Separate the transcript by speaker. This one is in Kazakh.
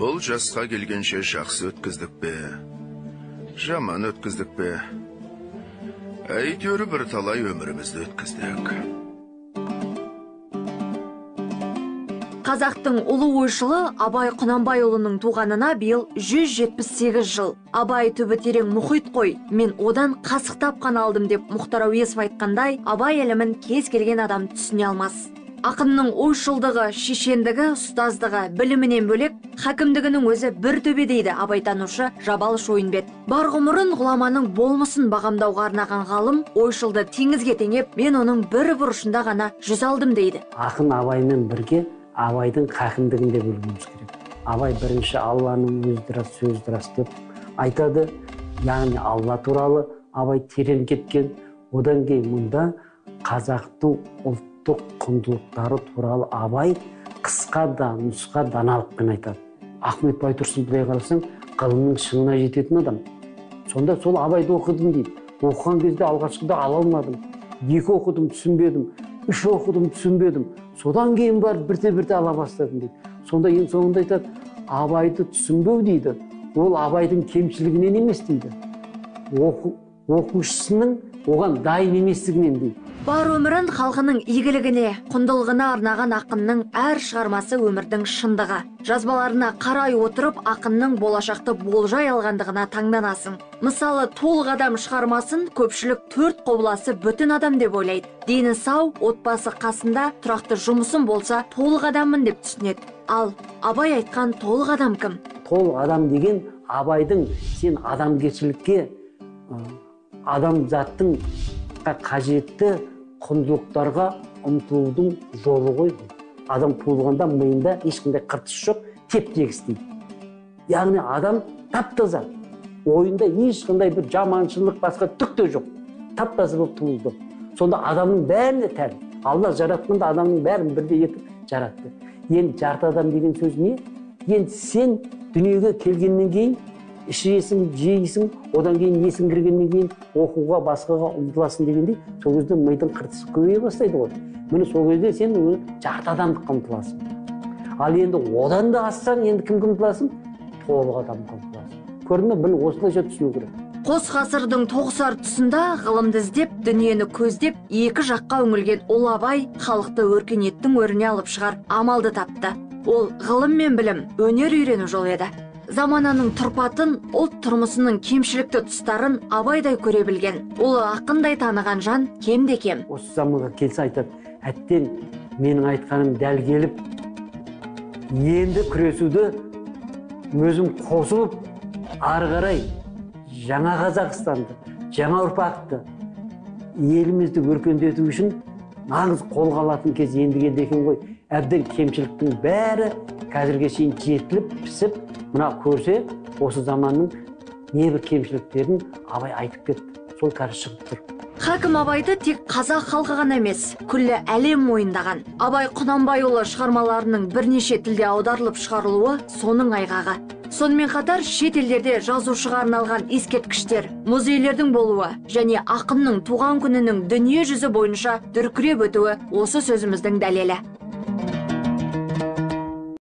Speaker 1: Бұл жасқа келгенше жақсы өткіздік бе? Жаман өткіздік бе? Әйтеуір бір талай өмірімізді өткіздік.
Speaker 2: Қазақтың ұлы ойшылы Абай Құнанбайұлының туғанына биыл 178 жыл. Абай түбі терең мұхит қой, мен одан қасықтап қана алдым деп Мұхтар Әуезов айтқандай, Абай ілімін кез келген адам түсіне алмас. Ақынның ойшылдығы, шешендігі, ұстаздығы, білімінен бөлек, хакімдігінің өзі бір төбе дейді абайтанушы Жабал Шойынбет. Бар ғұмырын ғұламаның болмысын бағамдауға арнаған ғалым, ойшылды теңізге теңеп, мен оның бір бұрышында ғана жүз алдым дейді.
Speaker 3: Ақын Абаймен бірге Абайдың хакімдігін де білуіміз керек. Абай бірінші Алланың өзі рас, сөзі рас деп айтады. Яғни Алла туралы Абай терең кеткен. Одан кейін мұнда қазақтың ұлттық құндылықтары туралы Абай қысқа да нұсқа даналықпен айтады. Ахмет Байтұрсын былай қарасаң, ғылымның шыңына жететін адам. Сонда сол Абайды оқыдым дейді. Оқыған кезде алғашқыда ала алмадым. 2 оқыдым, түсінбедім. 3 оқыдым, түсінбедім. Содан кейін бар бірте-бірте ала бастадым дейді. Сонда ең соңында айтады, Абайды түсінбеу дейді. Ол Абайдың кемшілігінен емес дейді. Оқушысының оған дайын еместігінен дейді.
Speaker 2: Бар өмірін халқының игілігіне, құндылығына арнаған ақынның әр шығармасы өмірдің шындығы. Жазбаларына қарай отырып, ақынның болашақты болжай алғандығына таңданасың. Мысалы, толық адам шығармасын көпшілік 4 құбыласы бүтін адам деп ойлайды. Дені сау, отбасы қасында, тұрақты жұмысым болса, толық адаммын деп түсінеді. Ал Абай айтқан толық адам кім?
Speaker 3: Толық адам деген Абайдың сен адамгершілікке, адамзаттың қажетті құндылықтарға ұмтылудың жолы ғой. Адам туылғанда миында ешқандай қыртыс жоқ, теп-тегіс дейді. Яғни адам тап-таза, ойында ешқандай бір жаманшылық басқа түк те жоқ. Тап-таза болып туылды. Сонда адамның бәріне тән. Алла жаратқанда адамның бәрін бірдей етіп жаратты. Енді жарты адам деген сөз не? Енді сен дүниеге келгеннен кейін ішесің, жейсің, одан кейін есің кіргеннен кейін оқуға, басқаға ұмтыласың дегендей, сол кезде мидың қыртысы көбейе бастайды ғой. Міне сол кезде сен жарты адамдыққа ұмтыласың. Ал енді одан да ассаң, енді кімге ұмтыласың? Толық адамға ұмтыласың. Көрдің бе? Бұны осылайша түсіну керек.
Speaker 2: Қос ғасырдың тоғысар тұсында ғылымды іздеп, дүниені көздеп, екі жаққа үңілген ұлы Абай халықты өркениеттің өріне алып шығар амалды тапты. Ол ғылым мен білім, өнер үйрену жолы еді. Замананың тұрпатын, ұлт тұрмысының кемшілікті тұстарын Абайдай көре білген, ұлы ақындай таныған жан кемде кем.
Speaker 3: Осы заманға келсе айтады, әттең менің айтқаным дәл келіп, енді күресуді өзім қосылып, ары қарай жаңа Қазақстанды, жаңа ұрпақты, елімізді өркендету үшін нағыз қолға алатын кез енді келді екен ғой. Әбден кемшіліктің бәрі қазірге шейін жетіліп, пісіп, мына көрсе, осы заманның небір кемшіліктерін Абай айтып кетті. Сол қазір шығып тұр.
Speaker 2: Хакім Абайды тек қазақ халқы ғана емес, күллі әлем мойындаған. Абай Құнанбайұлы шығармаларының бірнеше тілде аударылып шығарылуы соның айғағы. Сонымен қатар шет елдерде жазушыға арналған ескерткіштер, музейлердің болуы және ақынның туған күнінің дүние жүзі бойынша дүркіреп өтуі осы сөзіміздің дәлелі.